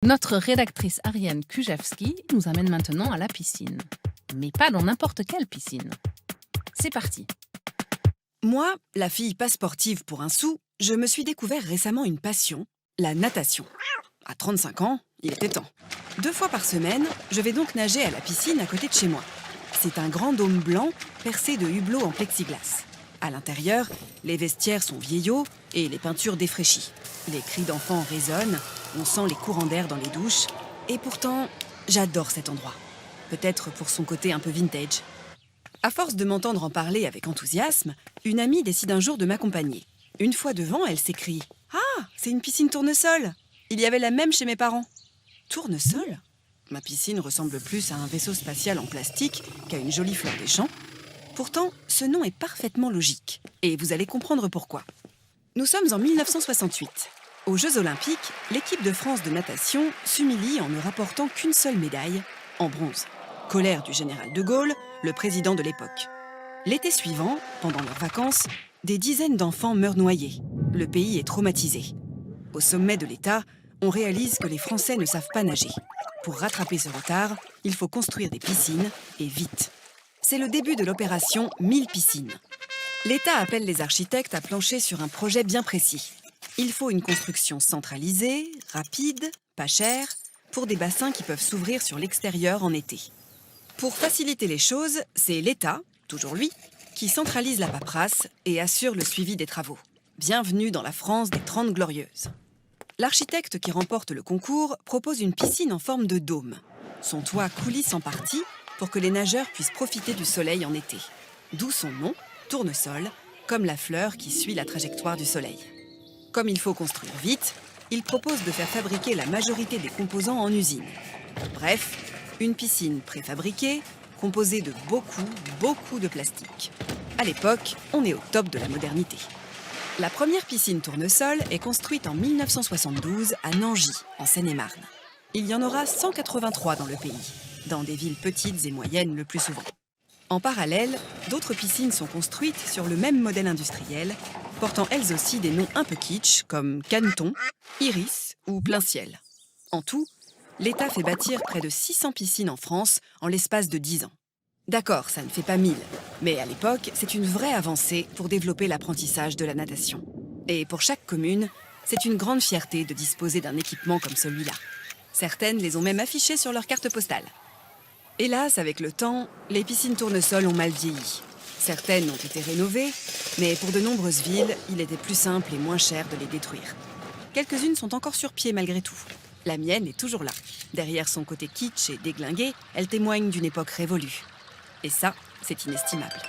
Notre rédactrice Ariane Kujawski nous amène maintenant à la piscine. Mais pas dans n'importe quelle piscine. C'est parti. Moi, la fille pas sportive pour un sou, je me suis découvert récemment une passion, la natation. À 35 ans, il était temps. 2 fois par semaine, je vais donc nager à la piscine à côté de chez moi. C'est un grand dôme blanc percé de hublots en plexiglas. À l'intérieur, les vestiaires sont vieillots et les peintures défraîchies. Les cris d'enfants résonnent, on sent les courants d'air dans les douches. Et pourtant, j'adore cet endroit. Peut-être pour son côté un peu vintage. À force de m'entendre en parler avec enthousiasme, une amie décide un jour de m'accompagner. Une fois devant, elle s'écrie « Ah, c'est une piscine tournesol ! Il y avait la même chez mes parents. » Tournesol ? Ma piscine ressemble plus à un vaisseau spatial en plastique qu'à une jolie fleur des champs. Pourtant, ce nom est parfaitement logique. Et vous allez comprendre pourquoi. Nous sommes en 1968. Aux Jeux Olympiques, l'équipe de France de natation s'humilie en ne rapportant qu'une seule médaille, en bronze. Colère du général de Gaulle, le président de l'époque. L'été suivant, pendant leurs vacances, des dizaines d'enfants meurent noyés. Le pays est traumatisé. Au sommet de l'État, on réalise que les Français ne savent pas nager. Pour rattraper ce retard, il faut construire des piscines, et vite. C'est le début de l'opération 1000 piscines. L'État appelle les architectes à plancher sur un projet bien précis. Il faut une construction centralisée, rapide, pas chère, pour des bassins qui peuvent s'ouvrir sur l'extérieur en été. Pour faciliter les choses, c'est l'État, toujours lui, qui centralise la paperasse et assure le suivi des travaux. Bienvenue dans la France des 30 Glorieuses. L'architecte qui remporte le concours propose une piscine en forme de dôme. Son toit coulisse en partie pour que les nageurs puissent profiter du soleil en été. D'où son nom, tournesol, comme la fleur qui suit la trajectoire du soleil. Comme il faut construire vite, il propose de faire fabriquer la majorité des composants en usine. Bref, une piscine préfabriquée, composée de beaucoup de plastique. À l'époque, on est au top de la modernité. La première piscine tournesol est construite en 1972 à Nangy, en Seine-et-Marne. Il y en aura 183 dans le pays, dans des villes petites et moyennes le plus souvent. En parallèle, d'autres piscines sont construites sur le même modèle industriel, portant elles aussi des noms un peu kitsch comme Caneton, Iris ou Plein Ciel. En tout, l'État fait bâtir près de 600 piscines en France en l'espace de 10 ans. D'accord, ça ne fait pas 1000, mais à l'époque, c'est une vraie avancée pour développer l'apprentissage de la natation. Et pour chaque commune, c'est une grande fierté de disposer d'un équipement comme celui-là. Certaines les ont même affichées sur leur carte postale. Hélas, avec le temps, les piscines tournesol ont mal vieilli. Certaines ont été rénovées, mais pour de nombreuses villes, il était plus simple et moins cher de les détruire. Quelques-unes sont encore sur pied malgré tout. La mienne est toujours là. Derrière son côté kitsch et déglingué, elle témoigne d'une époque révolue. Et ça, c'est inestimable.